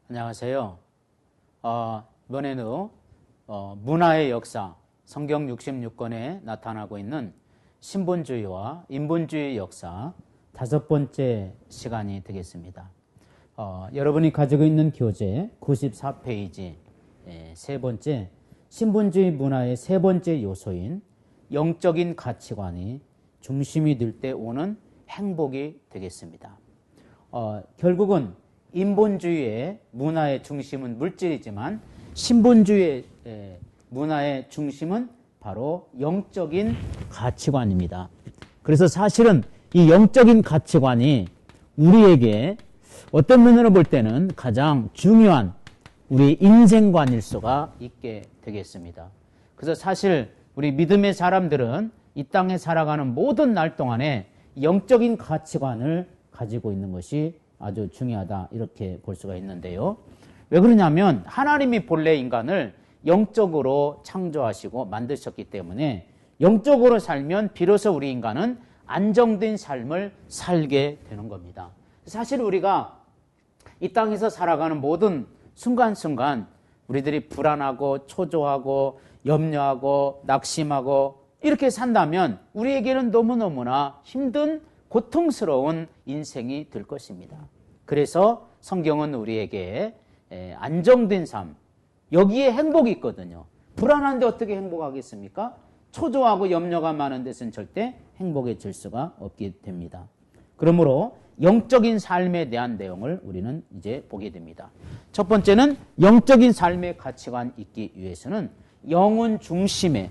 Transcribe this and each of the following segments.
안녕하세요. 이번에는 문화의 역사, 성경 66권에 나타나고 있는 신본주의와 인본주의 역사 5번째 시간이 되겠습니다. 여러분이 가지고 있는 교재 94페이지 세 번째, 신본주의 문화의 세 번째 요소인 영적인 가치관이 중심이 될 때 오는 행복이 되겠습니다. 결국은 인본주의의 문화의 중심은 물질이지만 신본주의의 문화의 중심은 바로 영적인 가치관입니다. 그래서 사실은 이 영적인 가치관이 우리에게 어떤 면으로 볼 때는 가장 중요한 우리 인생관일 수가 있게 되겠습니다. 그래서 사실 우리 믿음의 사람들은 이 땅에 살아가는 모든 날 동안에 영적인 가치관을 가지고 있는 것이 아주 중요하다, 이렇게 볼 수가 있는데요. 왜 그러냐면 하나님이 본래 인간을 영적으로 창조하시고 만드셨기 때문에 영적으로 살면 비로소 우리 인간은 안정된 삶을 살게 되는 겁니다. 사실 우리가 이 땅에서 살아가는 모든 순간순간 우리들이 불안하고 초조하고 염려하고 낙심하고 이렇게 산다면 우리에게는 너무너무나 힘든 고통스러운 인생이 될 것입니다. 그래서 성경은 우리에게 안정된 삶, 여기에 행복이 있거든요. 불안한데 어떻게 행복하겠습니까? 초조하고 염려가 많은 데서는 절대 행복해질 수가 없게 됩니다. 그러므로 영적인 삶에 대한 내용을 우리는 이제 보게 됩니다. 첫 번째는 영적인 삶의 가치관 있기 위해서는 영혼 중심이죠.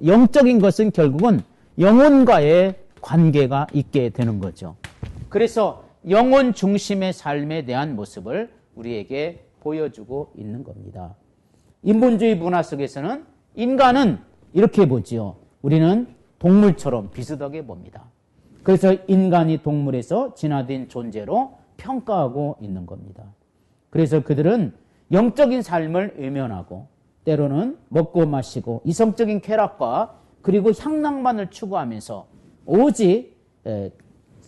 영적인 것은 결국은 영혼과의 관계가 있게 되는 거죠. 그래서 영혼 중심의 삶에 대한 모습을 우리에게 보여주고 있는 겁니다. 인본주의 문화 속에서는 인간은 이렇게 보지요. 우리는 동물처럼 비슷하게 봅니다. 그래서 인간이 동물에서 진화된 존재로 평가하고 있는 겁니다. 그래서 그들은 영적인 삶을 외면하고 때로는 먹고 마시고 이성적인 쾌락과 그리고 향락만을 추구하면서 오직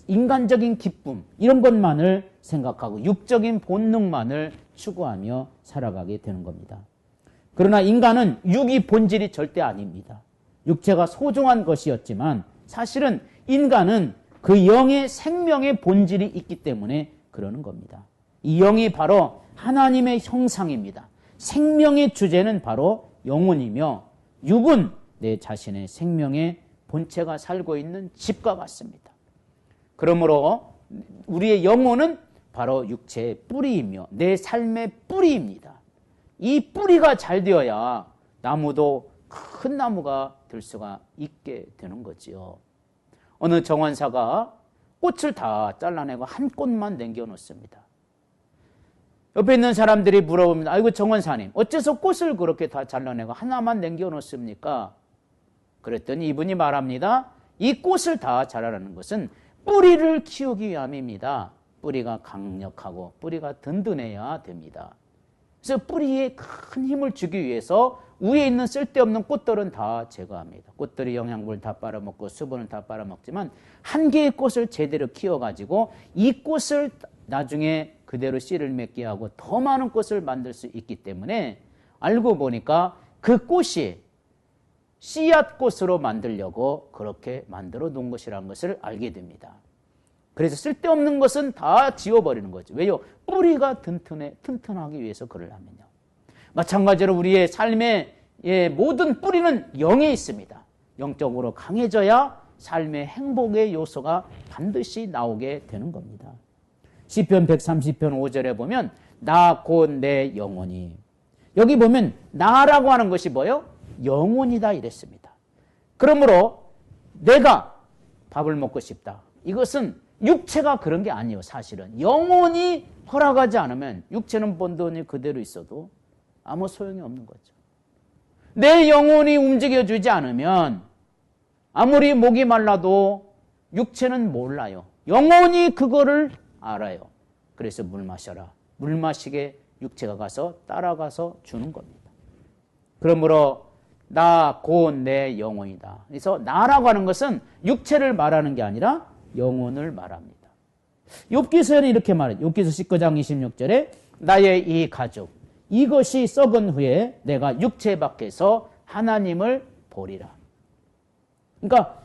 인간적인 기쁨 이런 것만을 생각하고 육적인 본능만을 추구하며 살아가게 되는 겁니다. 그러나 인간은 육이 본질이 절대 아닙니다. 육체가 소중한 것이었지만 사실은 인간은 그 영의 생명의 본질이 있기 때문에 그러는 겁니다. 이 영이 바로 하나님의 형상입니다. 생명의 주제는 바로 영혼이며 육은 내 자신의 생명의 본체가 살고 있는 집과 같습니다. 그러므로 우리의 영혼은 바로 육체의 뿌리이며 내 삶의 뿌리입니다. 이 뿌리가 잘 되어야 나무도 큰 나무가 될 수가 있게 되는 거지요. 어느 정원사가 꽃을 다 잘라내고 한 꽃만 남겨놓습니다. 옆에 있는 사람들이 물어봅니다. 아이고 정원사님, 어째서 꽃을 그렇게 다 잘라내고 하나만 남겨놓습니까? 그랬더니 이분이 말합니다. 이 꽃을 다 자라라는 것은 뿌리를 키우기 위함입니다. 뿌리가 강력하고 뿌리가 든든해야 됩니다. 그래서 뿌리에 큰 힘을 주기 위해서 위에 있는 쓸데없는 꽃들은 다 제거합니다. 꽃들이 영양분을 다 빨아먹고 수분을 다 빨아먹지만 한 개의 꽃을 제대로 키워가지고 이 꽃을 나중에 그대로 씨를 맺게 하고 더 많은 꽃을 만들 수 있기 때문에 알고 보니까 그 꽃이 씨앗꽃으로 만들려고 그렇게 만들어 놓은 것이라는 것을 알게 됩니다. 그래서 쓸데없는 것은 다 지워버리는 거죠. 왜요? 뿌리가 튼튼하기 위해서 그러려면요. 마찬가지로 우리의 삶의 모든 뿌리는 영에 있습니다. 영적으로 강해져야 삶의 행복의 요소가 반드시 나오게 되는 겁니다. 시편 130편 5절에 보면 나 곧 내 영혼이, 여기 보면 나라고 하는 것이 뭐예요? 영혼이다 이랬습니다. 그러므로 내가 밥을 먹고 싶다. 이것은 육체가 그런 게 아니에요. 사실은 영혼이 허락하지 않으면 육체는 본돈이 그대로 있어도 아무 소용이 없는 거죠. 내 영혼이 움직여주지 않으면 아무리 목이 말라도 육체는 몰라요. 영혼이 그거를 알아요. 그래서 물 마셔라. 물 마시게 육체가 가서 따라가서 주는 겁니다. 그러므로 나 곧 내 영혼이다. 그래서 나라고 하는 것은 육체를 말하는 게 아니라 영혼을 말합니다. 욥기서는 이렇게 말해요. 욥기서 19장 26절에 나의 이 가죽 이것이 썩은 후에 내가 육체 밖에서 하나님을 보리라. 그러니까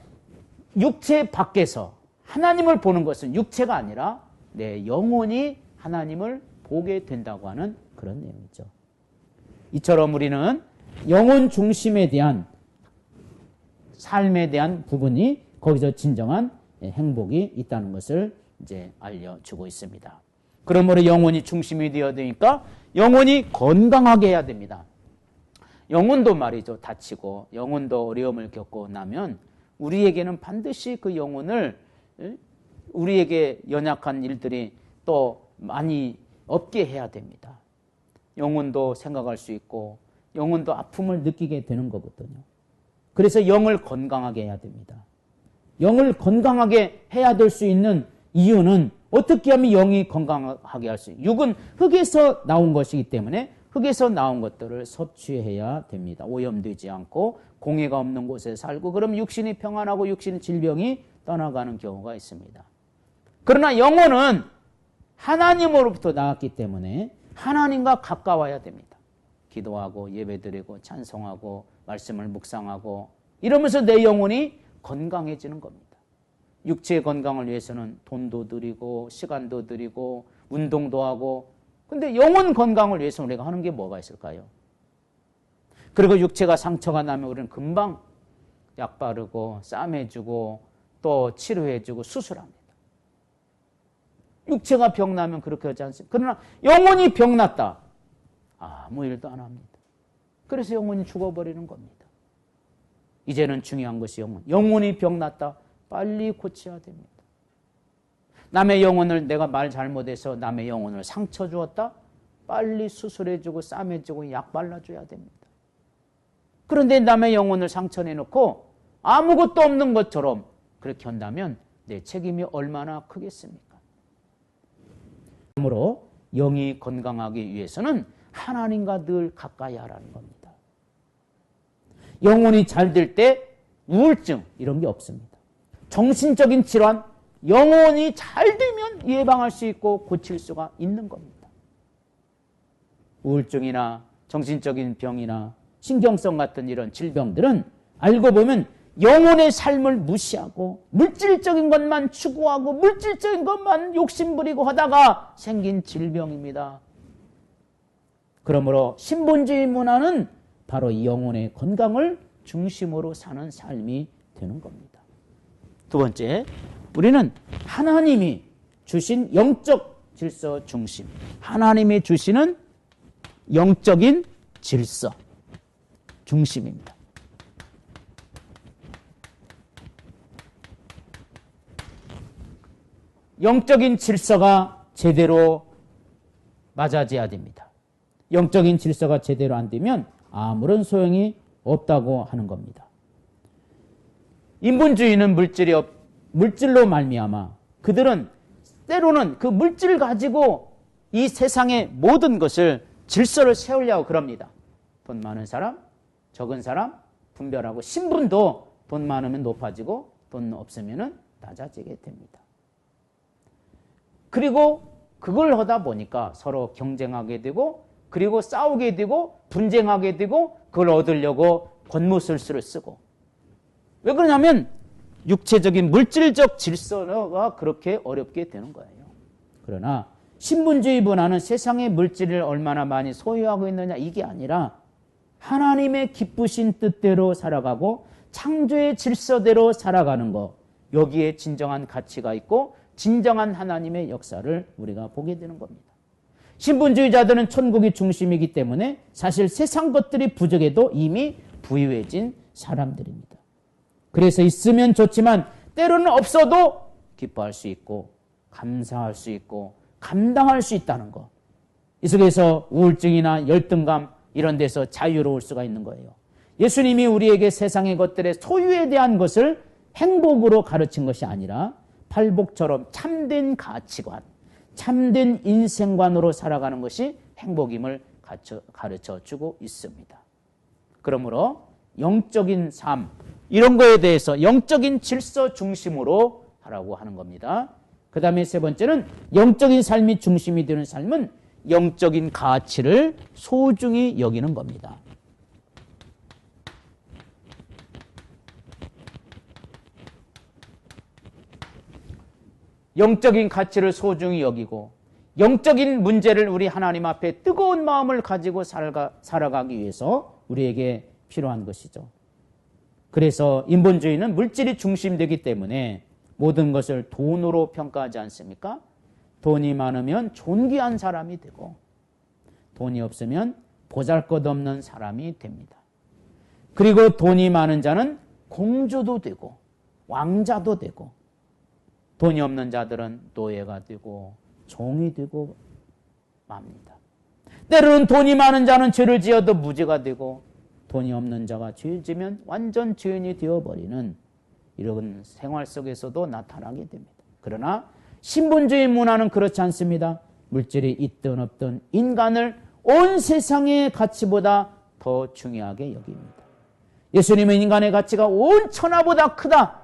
육체 밖에서 하나님을 보는 것은 육체가 아니라 내 영혼이 하나님을 보게 된다고 하는 그런 내용이죠. 이처럼 우리는 영혼 중심에 대한 삶에 대한 부분이 거기서 진정한 행복이 있다는 것을 이제 알려주고 있습니다. 그러므로 영혼이 중심이 되어야 되니까 영혼이 건강하게 해야 됩니다. 영혼도 말이죠. 다치고 영혼도 어려움을 겪고 나면 우리에게는 반드시 그 영혼을 우리에게 연약한 일들이 또 많이 없게 해야 됩니다. 영혼도 생각할 수 있고 영혼도 아픔을 느끼게 되는 거거든요. 그래서 영을 건강하게 해야 됩니다. 영을 건강하게 해야 될 수 있는 이유는 어떻게 하면 영이 건강하게 할 수 있어요? 육은 흙에서 나온 것이기 때문에 흙에서 나온 것들을 섭취해야 됩니다. 오염되지 않고 공해가 없는 곳에 살고 그럼 육신이 평안하고 육신의 질병이 떠나가는 경우가 있습니다. 그러나 영혼은 하나님으로부터 나왔기 때문에 하나님과 가까워야 됩니다. 기도하고 예배드리고 찬송하고 말씀을 묵상하고 이러면서 내 영혼이 건강해지는 겁니다. 육체의 건강을 위해서는 돈도 들이고 시간도 들이고 운동도 하고 근데 영혼 건강을 위해서 우리가 하는 게 뭐가 있을까요? 그리고 육체가 상처가 나면 우리는 금방 약 바르고 싸매주고 또 치료해주고 수술합니다. 육체가 병나면 그렇게 하지 않습니까? 그러나 영혼이 병났다. 아무 일도 안 합니다. 그래서 영혼이 죽어버리는 겁니다. 이제는 중요한 것이 영혼이 병났다. 빨리 고쳐야 됩니다. 남의 영혼을 내가 말 잘못해서 남의 영혼을 상처 주었다. 빨리 수술해주고 싸매주고 약 발라줘야 됩니다. 그런데 남의 영혼을 상처 내놓고 아무것도 없는 것처럼 그렇게 한다면 내 책임이 얼마나 크겠습니까? 그러므로 영이 건강하기 위해서는 하나님과 늘 가까이 하라는 겁니다. 영혼이 잘 될 때 우울증 이런 게 없습니다. 정신적인 질환, 영혼이 잘 되면 예방할 수 있고 고칠 수가 있는 겁니다. 우울증이나 정신적인 병이나 신경성 같은 이런 질병들은 알고 보면 영혼의 삶을 무시하고 물질적인 것만 추구하고 물질적인 것만 욕심부리고 하다가 생긴 질병입니다. 그러므로 신본주의 문화는 바로 이 영혼의 건강을 중심으로 사는 삶이 되는 겁니다. 두 번째, 우리는 하나님이 주신 영적 질서 중심, 하나님이 주시는 영적인 질서 중심입니다. 영적인 질서가 제대로 맞아져야 됩니다. 영적인 질서가 제대로 안 되면 아무런 소용이 없다고 하는 겁니다. 인본주의는 물질로 말미암아 그들은 때로는 그 물질을 가지고 이 세상의 모든 것을 질서를 세우려고 그럽니다. 돈 많은 사람, 적은 사람 분별하고 신분도 돈 많으면 높아지고 돈 없으면 낮아지게 됩니다. 그리고 그걸 하다 보니까 서로 경쟁하게 되고 그리고 싸우게 되고 분쟁하게 되고 그걸 얻으려고 권모술수를 쓰고 왜 그러냐면 육체적인 물질적 질서가 그렇게 어렵게 되는 거예요. 그러나 신분주의 문화는 세상의 물질을 얼마나 많이 소유하고 있느냐 이게 아니라 하나님의 기쁘신 뜻대로 살아가고 창조의 질서대로 살아가는 것 여기에 진정한 가치가 있고 진정한 하나님의 역사를 우리가 보게 되는 겁니다. 신분주의자들은 천국이 중심이기 때문에 사실 세상 것들이 부족해도 이미 부유해진 사람들입니다. 그래서 있으면 좋지만 때로는 없어도 기뻐할 수 있고 감사할 수 있고 감당할 수 있다는 것. 이 속에서 우울증이나 열등감 이런 데서 자유로울 수가 있는 거예요. 예수님이 우리에게 세상의 것들의 소유에 대한 것을 행복으로 가르친 것이 아니라 팔복처럼 참된 가치관, 참된 인생관으로 살아가는 것이 행복임을 가르쳐주고 있습니다. 그러므로 영적인 삶, 이런 거에 대해서 영적인 질서 중심으로 하라고 하는 겁니다. 그 다음에 세 번째는 영적인 삶이 중심이 되는 삶은 영적인 가치를 소중히 여기는 겁니다. 영적인 가치를 소중히 여기고 영적인 문제를 우리 하나님 앞에 뜨거운 마음을 가지고 살아가기 위해서 우리에게 필요한 것이죠. 그래서 인본주의는 물질이 중심되기 때문에 모든 것을 돈으로 평가하지 않습니까? 돈이 많으면 존귀한 사람이 되고 돈이 없으면 보잘것없는 사람이 됩니다. 그리고 돈이 많은 자는 공주도 되고 왕자도 되고 돈이 없는 자들은 노예가 되고 종이 되고 맙니다. 때로는 돈이 많은 자는 죄를 지어도 무죄가 되고 돈이 없는 자가 죄를 지면 완전 죄인이 되어버리는 이런 생활 속에서도 나타나게 됩니다. 그러나 신분주의 문화는 그렇지 않습니다. 물질이 있든 없든 인간을 온 세상의 가치보다 더 중요하게 여깁니다. 예수님은 인간의 가치가 온 천하보다 크다.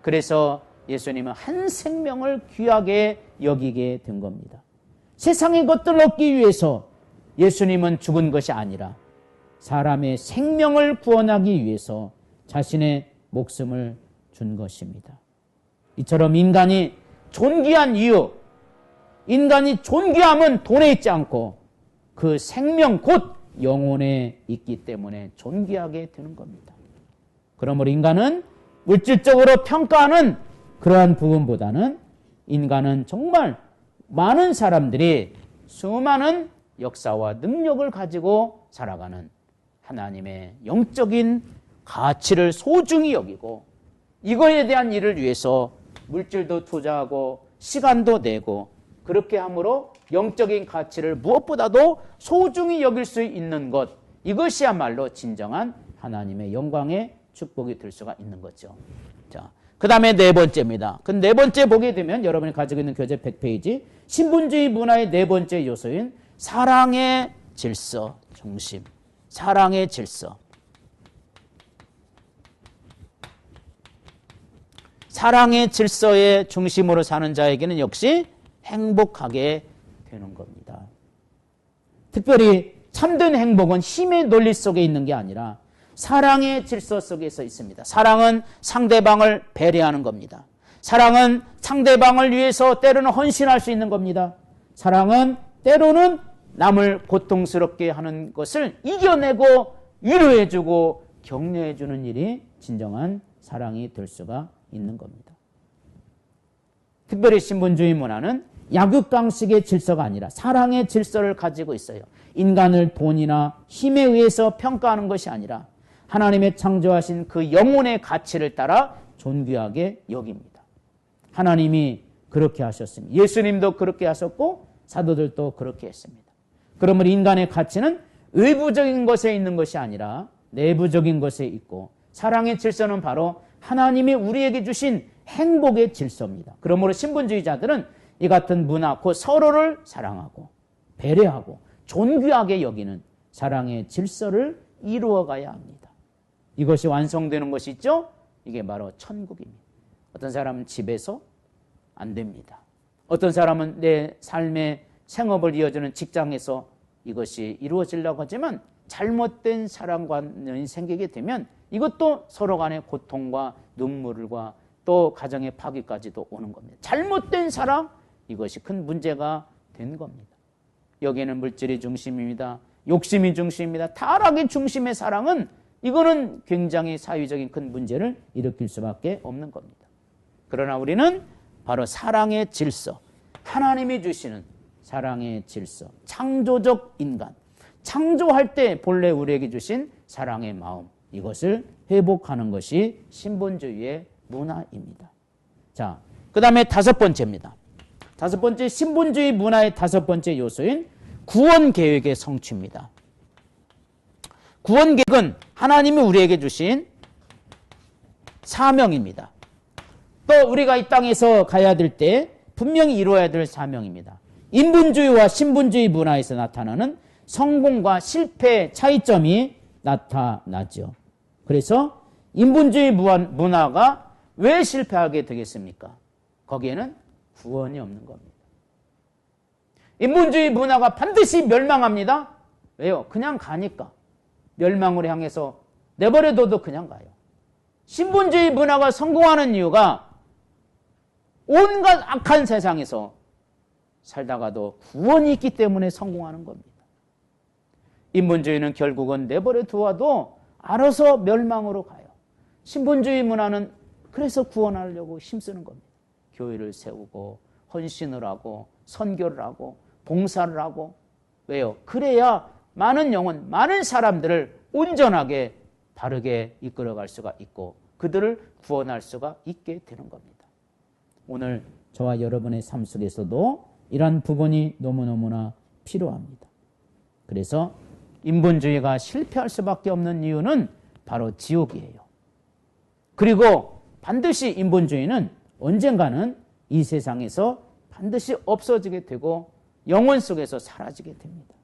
그래서 예수님은 한 생명을 귀하게 여기게 된 겁니다. 세상의 것들을 얻기 위해서 예수님은 죽은 것이 아니라 사람의 생명을 구원하기 위해서 자신의 목숨을 준 것입니다. 이처럼 인간이 존귀한 이유, 인간이 존귀함은 돈에 있지 않고 그 생명 곧 영혼에 있기 때문에 존귀하게 되는 겁니다. 그러므로 인간은 물질적으로 평가하는 그러한 부분보다는 인간은 정말 많은 사람들이 수많은 역사와 능력을 가지고 살아가는 하나님의 영적인 가치를 소중히 여기고 이거에 대한 일을 위해서 물질도 투자하고 시간도 내고 그렇게 함으로 영적인 가치를 무엇보다도 소중히 여길 수 있는 것, 이것이야말로 진정한 하나님의 영광의 축복이 될 수가 있는 거죠. 자, 그 다음에 네 번째입니다. 그 네 번째 보게 되면 여러분이 가지고 있는 교재 100페이지 신분주의 문화의 네 번째 요소인 사랑의 질서 중심, 사랑의 질서. 사랑의 질서의 중심으로 사는 자에게는 역시 행복하게 되는 겁니다. 특별히 참된 행복은 힘의 논리 속에 있는 게 아니라 사랑의 질서 속에서 있습니다. 사랑은 상대방을 배려하는 겁니다. 사랑은 상대방을 위해서 때로는 헌신할 수 있는 겁니다. 사랑은 때로는 남을 고통스럽게 하는 것을 이겨내고 위로해주고 격려해주는 일이 진정한 사랑이 될 수가 있는 겁니다. 특별히 신분주의 문화는 약육강식의 질서가 아니라 사랑의 질서를 가지고 있어요. 인간을 돈이나 힘에 의해서 평가하는 것이 아니라 하나님의 창조하신 그 영혼의 가치를 따라 존귀하게 여깁니다. 하나님이 그렇게 하셨습니다. 예수님도 그렇게 하셨고 사도들도 그렇게 했습니다. 그러므로 인간의 가치는 외부적인 것에 있는 것이 아니라 내부적인 것에 있고 사랑의 질서는 바로 하나님이 우리에게 주신 행복의 질서입니다. 그러므로 신분주의자들은 이 같은 문화, 곧 서로를 사랑하고 배려하고 존귀하게 여기는 사랑의 질서를 이루어가야 합니다. 이것이 완성되는 것이 있죠? 이게 바로 천국입니다. 어떤 사람은 집에서 안 됩니다. 어떤 사람은 내 삶의 생업을 이어주는 직장에서 이것이 이루어지려고 하지만 잘못된 사랑관이 생기게 되면 이것도 서로 간의 고통과 눈물과 또 가정의 파괴까지도 오는 겁니다. 잘못된 사랑, 이것이 큰 문제가 된 겁니다. 여기에는 물질이 중심입니다. 욕심이 중심입니다. 타락이 중심의 사랑은 이거는 굉장히 사회적인 큰 문제를 일으킬 수밖에 없는 겁니다. 그러나 우리는 바로 사랑의 질서, 하나님이 주시는 사랑의 질서, 창조적 인간, 창조할 때 본래 우리에게 주신 사랑의 마음, 이것을 회복하는 것이 신분주의의 문화입니다. 자, 그 다음에 다섯 번째입니다. 다섯 번째, 신분주의 문화의 다섯 번째 요소인 구원 계획의 성취입니다. 구원 계획은 하나님이 우리에게 주신 사명입니다. 또 우리가 이 땅에서 가야 될 때 분명히 이루어야 될 사명입니다. 인본주의와 신분주의 문화에서 나타나는 성공과 실패의 차이점이 나타나죠. 그래서 인본주의 문화가 왜 실패하게 되겠습니까? 거기에는 구원이 없는 겁니다. 인본주의 문화가 반드시 멸망합니다. 왜요? 그냥 가니까. 멸망을 향해서 내버려둬도 그냥 가요. 신분주의 문화가 성공하는 이유가 온갖 악한 세상에서 살다가도 구원이 있기 때문에 성공하는 겁니다. 인본주의는 결국은 내버려 두어도 알아서 멸망으로 가요. 신분주의 문화는 그래서 구원하려고 힘쓰는 겁니다. 교회를 세우고 헌신을 하고 선교를 하고 봉사를 하고. 왜요? 그래야 많은 영혼, 많은 사람들을 온전하게 바르게 이끌어갈 수가 있고 그들을 구원할 수가 있게 되는 겁니다. 오늘 저와 여러분의 삶 속에서도 이러한 부분이 너무너무나 필요합니다. 그래서 인본주의가 실패할 수밖에 없는 이유는 바로 지옥이에요. 그리고 반드시 인본주의는 언젠가는 이 세상에서 반드시 없어지게 되고 영혼 속에서 사라지게 됩니다.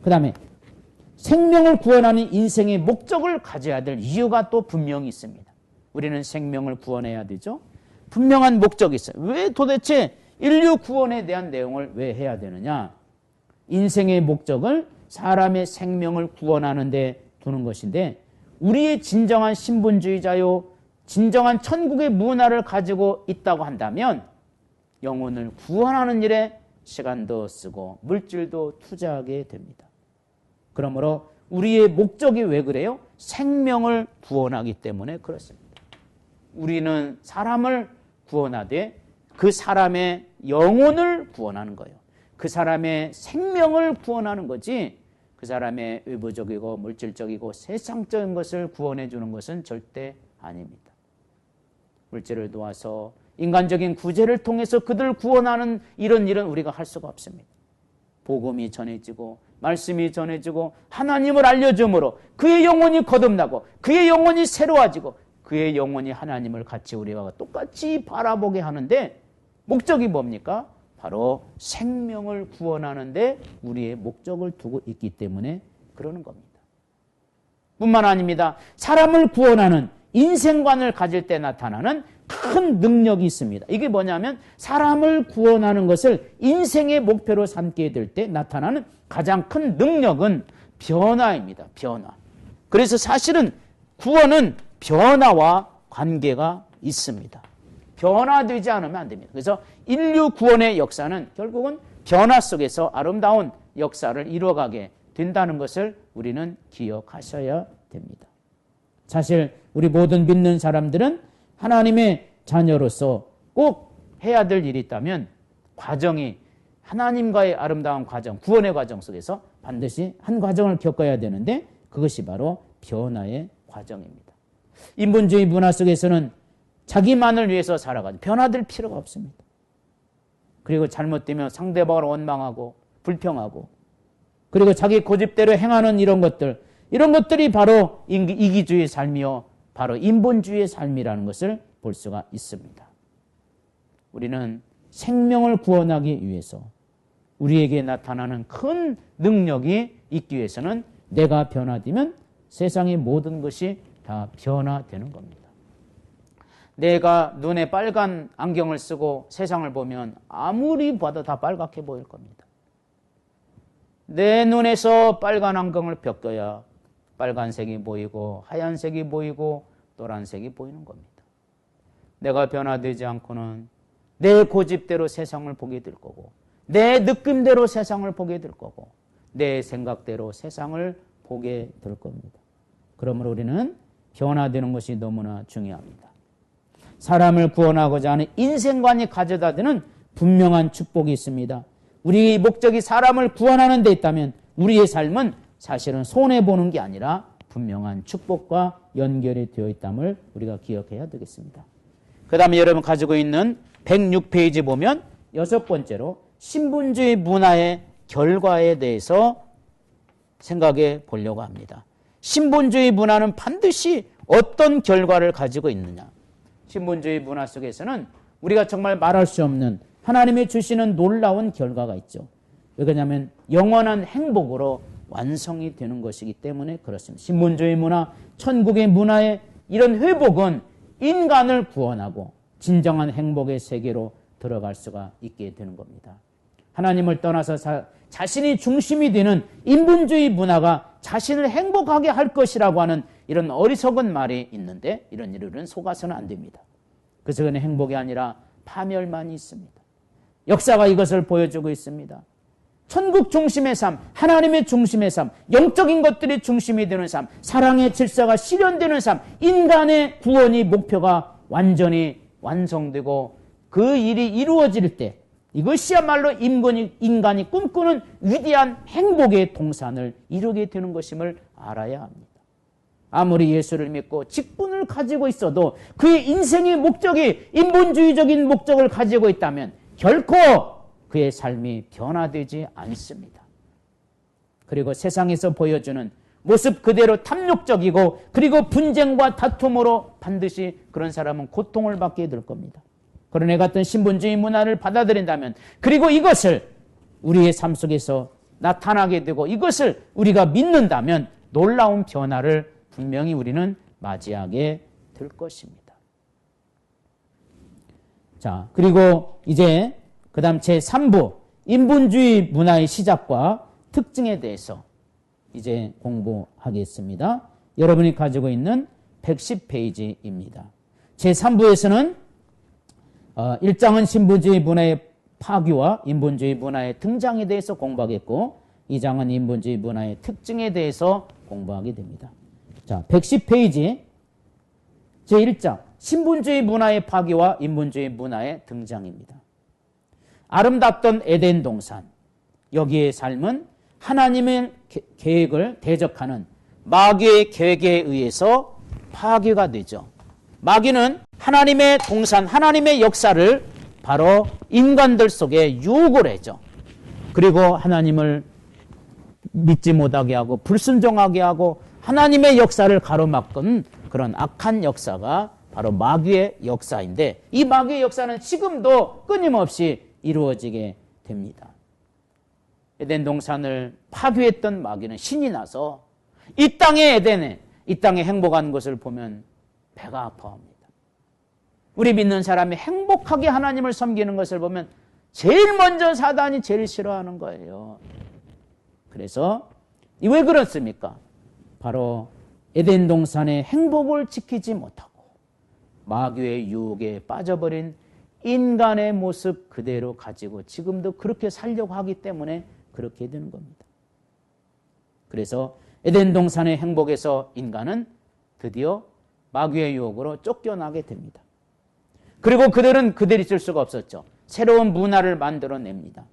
그 다음에 생명을 구원하는 인생의 목적을 가져야 될 이유가 또 분명히 있습니다. 우리는 생명을 구원해야 되죠. 분명한 목적이 있어요. 왜 도대체 인류 구원에 대한 내용을 왜 해야 되느냐? 인생의 목적을 사람의 생명을 구원하는 데 두는 것인데 우리의 진정한 신분주의자요, 진정한 천국의 문화를 가지고 있다고 한다면 영혼을 구원하는 일에 시간도 쓰고 물질도 투자하게 됩니다. 그러므로 우리의 목적이 왜 그래요? 생명을 구원하기 때문에 그렇습니다. 우리는 사람을 구원하되 그 사람의 영혼을 구원하는 거예요. 그 사람의 생명을 구원하는 거지 그 사람의 의부적이고 물질적이고 세상적인 것을 구원해 주는 것은 절대 아닙니다. 물질을 도와서 인간적인 구제를 통해서 그들을 구원하는 이런 일은 우리가 할 수가 없습니다. 복음이 전해지고 말씀이 전해지고 하나님을 알려줌으로 그의 영혼이 거듭나고 그의 영혼이 새로워지고 그의 영혼이 하나님을 같이 우리와 똑같이 바라보게 하는데 목적이 뭡니까? 바로 생명을 구원하는데 우리의 목적을 두고 있기 때문에 그러는 겁니다. 뿐만 아닙니다. 사람을 구원하는 인생관을 가질 때 나타나는 큰 능력이 있습니다. 이게 뭐냐면 사람을 구원하는 것을 인생의 목표로 삼게 될 때 나타나는 가장 큰 능력은 변화입니다. 변화. 그래서 사실은 구원은 변화와 관계가 있습니다. 변화되지 않으면 안 됩니다. 그래서 인류 구원의 역사는 결국은 변화 속에서 아름다운 역사를 이루어가게 된다는 것을 우리는 기억하셔야 됩니다. 사실 우리 모든 믿는 사람들은 하나님의 자녀로서 꼭 해야 될 일이 있다면 과정이 하나님과의 아름다운 과정, 구원의 과정 속에서 반드시 한 과정을 겪어야 되는데 그것이 바로 변화의 과정입니다. 인본주의 문화 속에서는 자기만을 위해서 살아가죠. 변화될 필요가 없습니다. 그리고 잘못되면 상대방을 원망하고 불평하고 그리고 자기 고집대로 행하는 이런 것들이 바로 이기주의의 삶이요 바로 인본주의의 삶이라는 것을 볼 수가 있습니다. 우리는 생명을 구원하기 위해서 우리에게 나타나는 큰 능력이 있기 위해서는 내가 변화되면 세상의 모든 것이 다 변화되는 겁니다. 내가 눈에 빨간 안경을 쓰고 세상을 보면 아무리 봐도 다 빨갛게 보일 겁니다. 내 눈에서 빨간 안경을 벗겨야 빨간색이 보이고 하얀색이 보이고 노란색이 보이는 겁니다. 내가 변화되지 않고는 내 고집대로 세상을 보게 될 거고 내 느낌대로 세상을 보게 될 거고 내 생각대로 세상을 보게 될 겁니다. 그러므로 우리는 변화되는 것이 너무나 중요합니다. 사람을 구원하고자 하는 인생관이 가져다 드는 분명한 축복이 있습니다. 우리의 목적이 사람을 구원하는 데 있다면 우리의 삶은 사실은 손해보는 게 아니라 분명한 축복과 연결이 되어 있다는 우리가 기억해야 되겠습니다. 그 다음에 여러분 가지고 있는 106페이지 보면 6번째로 신분주의 문화의 결과에 대해서 생각해 보려고 합니다. 신분주의 문화는 반드시 어떤 결과를 가지고 있느냐. 신분주의 문화 속에서는 우리가 정말 말할 수 없는 하나님이 주시는 놀라운 결과가 있죠. 왜 그러냐면 영원한 행복으로 완성이 되는 것이기 때문에 그렇습니다. 신분주의 문화, 천국의 문화의 이런 회복은 인간을 구원하고 진정한 행복의 세계로 들어갈 수가 있게 되는 겁니다. 하나님을 떠나서 자신이 중심이 되는 인본주의 문화가 자신을 행복하게 할 것이라고 하는 이런 어리석은 말이 있는데 이런 일은 속아서는 안 됩니다. 그 속에는 행복이 아니라 파멸만이 있습니다. 역사가 이것을 보여주고 있습니다. 천국 중심의 삶, 하나님의 중심의 삶, 영적인 것들이 중심이 되는 삶, 사랑의 질서가 실현되는 삶, 인간의 구원이 목표가 완전히 완성되고 그 일이 이루어질 때 이것이야말로 인간이 꿈꾸는 위대한 행복의 동산을 이루게 되는 것임을 알아야 합니다. 아무리 예수를 믿고 직분을 가지고 있어도 그의 인생의 목적이 인본주의적인 목적을 가지고 있다면 결코 그의 삶이 변화되지 않습니다. 그리고 세상에서 보여주는 모습 그대로 탐욕적이고 그리고 분쟁과 다툼으로 반드시 그런 사람은 고통을 받게 될 겁니다. 그런 애 같은 신분주의 문화를 받아들인다면 그리고 이것을 우리의 삶 속에서 나타나게 되고 이것을 우리가 믿는다면 놀라운 변화를 분명히 우리는 맞이하게 될 것입니다. 자, 그리고 이제 그 다음 제3부 인본주의 문화의 시작과 특징에 대해서 이제 공부하겠습니다. 여러분이 가지고 있는 110페이지입니다. 제3부에서는 1장은 신분주의 문화의 파괴와 인본주의 문화의 등장에 대해서 공부하겠고 2장은 인본주의 문화의 특징에 대해서 공부하게 됩니다. 자, 110페이지 제1장 신분주의 문화의 파괴와 인본주의 문화의 등장입니다. 아름답던 에덴 동산, 여기의 삶은 하나님의 계획을 대적하는 마귀의 계획에 의해서 파괴가 되죠. 마귀는 하나님의 동산, 하나님의 역사를 바로 인간들 속에 유혹을 해죠. 그리고 하나님을 믿지 못하게 하고 불순종하게 하고 하나님의 역사를 가로막은 그런 악한 역사가 바로 마귀의 역사인데 이 마귀의 역사는 지금도 끊임없이 이루어지게 됩니다. 에덴 동산을 파괴했던 마귀는 신이 나서 이 땅의 에덴에 이 땅에 행복한 것을 보면 배가 아파합니다. 우리 믿는 사람이 행복하게 하나님을 섬기는 것을 보면 제일 먼저 사단이 제일 싫어하는 거예요. 그래서 왜 그렇습니까? 바로 에덴 동산의 행복을 지키지 못하고 마귀의 유혹에 빠져버린 인간의 모습 그대로 가지고 지금도 그렇게 살려고 하기 때문에 그렇게 되는 겁니다. 그래서 에덴 동산의 행복에서 인간은 드디어 마귀의 유혹으로 쫓겨나게 됩니다. 그리고 그들은 그대로 있을 수가 없었죠. 새로운 문화를 만들어냅니다.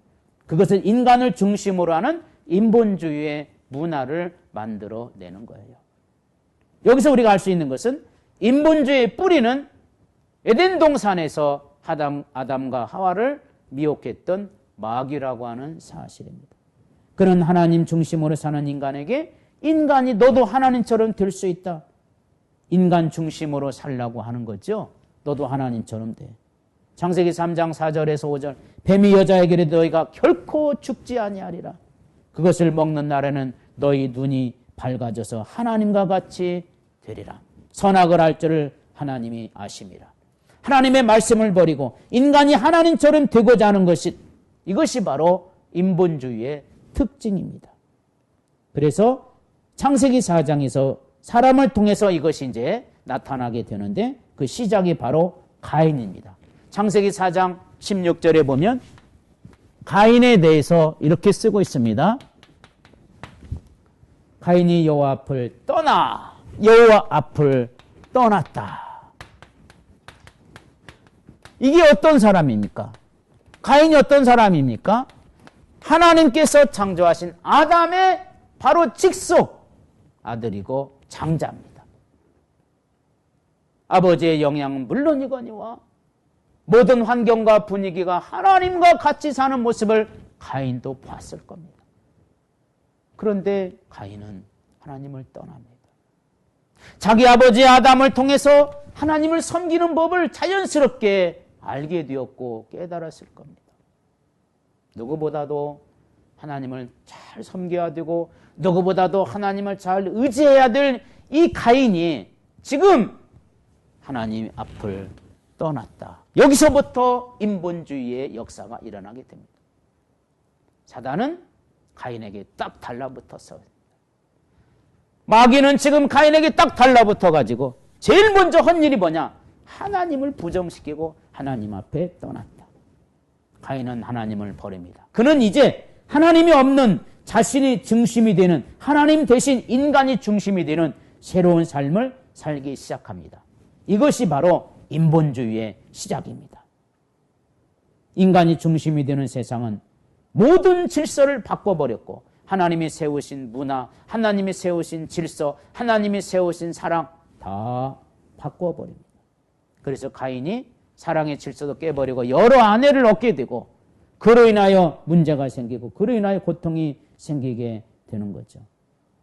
그것은 인간을 중심으로 하는 인본주의의 문화를 만들어내는 거예요. 여기서 우리가 알 수 있는 것은 인본주의의 뿌리는 에덴 동산에서 아담과 하와를 미혹했던 마귀라고 하는 사실입니다. 그는 하나님 중심으로 사는 인간에게 인간이 너도 하나님처럼 될 수 있다. 인간 중심으로 살라고 하는 거죠. 너도 하나님처럼 돼. 창세기 3장 4절에서 5절 뱀이 여자에게 이르되 너희가 결코 죽지 아니하리라. 그것을 먹는 날에는 너희 눈이 밝아져서 하나님과 같이 되리라. 선악을 알 줄을 하나님이 아심이라. 하나님의 말씀을 버리고 인간이 하나님처럼 되고자 하는 것이 이것이 바로 인본주의의 특징입니다. 그래서 창세기 4장에서 사람을 통해서 이것이 이제 나타나게 되는데 그 시작이 바로 가인입니다. 창세기 4장 16절에 보면 가인에 대해서 이렇게 쓰고 있습니다. 가인이 여호와 앞을 여호와 앞을 떠났다. 이게 어떤 사람입니까? 가인이 어떤 사람입니까? 하나님께서 창조하신 아담의 바로 직속 아들이고 장자입니다. 아버지의 영향은 물론이거니와 모든 환경과 분위기가 하나님과 같이 사는 모습을 가인도 봤을 겁니다. 그런데 가인은 하나님을 떠납니다. 자기 아버지 아담을 통해서 하나님을 섬기는 법을 자연스럽게 알게 되었고 깨달았을 겁니다. 누구보다도 하나님을 잘 섬겨야 되고 누구보다도 하나님을 잘 의지해야 될 이 가인이 지금 하나님 앞을 떠났다. 여기서부터 인본주의의 역사가 일어나게 됩니다. 사단은 가인에게 딱 달라붙었어요. 마귀는 지금 가인에게 딱 달라붙어가지고 제일 먼저 한 일이 뭐냐? 하나님을 부정시키고 하나님 앞에 떠났다. 가인은 하나님을 버립니다. 그는 이제 하나님이 없는 자신이 중심이 되는, 하나님 대신 인간이 중심이 되는 새로운 삶을 살기 시작합니다. 이것이 바로 인본주의의 시작입니다. 인간이 중심이 되는 세상은 모든 질서를 바꿔버렸고 하나님이 세우신 문화, 하나님이 세우신 질서, 하나님이 세우신 사랑 다 바꿔버립니다. 그래서 가인이 사랑의 질서도 깨버리고 여러 아내를 얻게 되고 그로 인하여 문제가 생기고 그로 인하여 고통이 생기게 되는 거죠.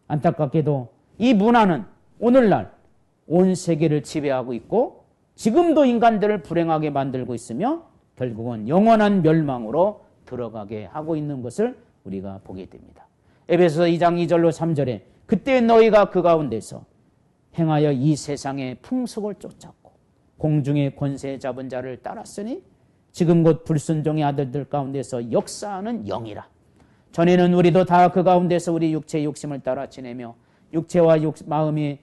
안타깝게도 이 문화는 오늘날 온 세계를 지배하고 있고 지금도 인간들을 불행하게 만들고 있으며 결국은 영원한 멸망으로 들어가게 하고 있는 것을 우리가 보게 됩니다. 에베소서 2장 2절로 3절에 그때 너희가 그 가운데서 행하여 이 세상의 풍속을 쫓았고 공중의 권세 잡은 자를 따랐으니 지금 곧 불순종의 아들들 가운데서 역사하는 영이라. 전에는 우리도 다 그 가운데서 우리 육체의 욕심을 따라 지내며 육체와 마음이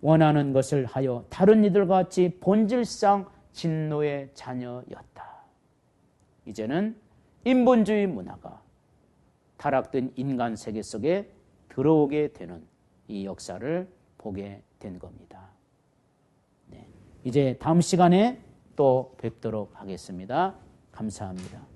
원하는 것을 하여 다른 이들과 같이 본질상 진노의 자녀였다. 이제는 인본주의 문화가 타락된 인간 세계 속에 들어오게 되는 이 역사를 보게 된 겁니다. 네. 이제 다음 시간에 또 뵙도록 하겠습니다. 감사합니다.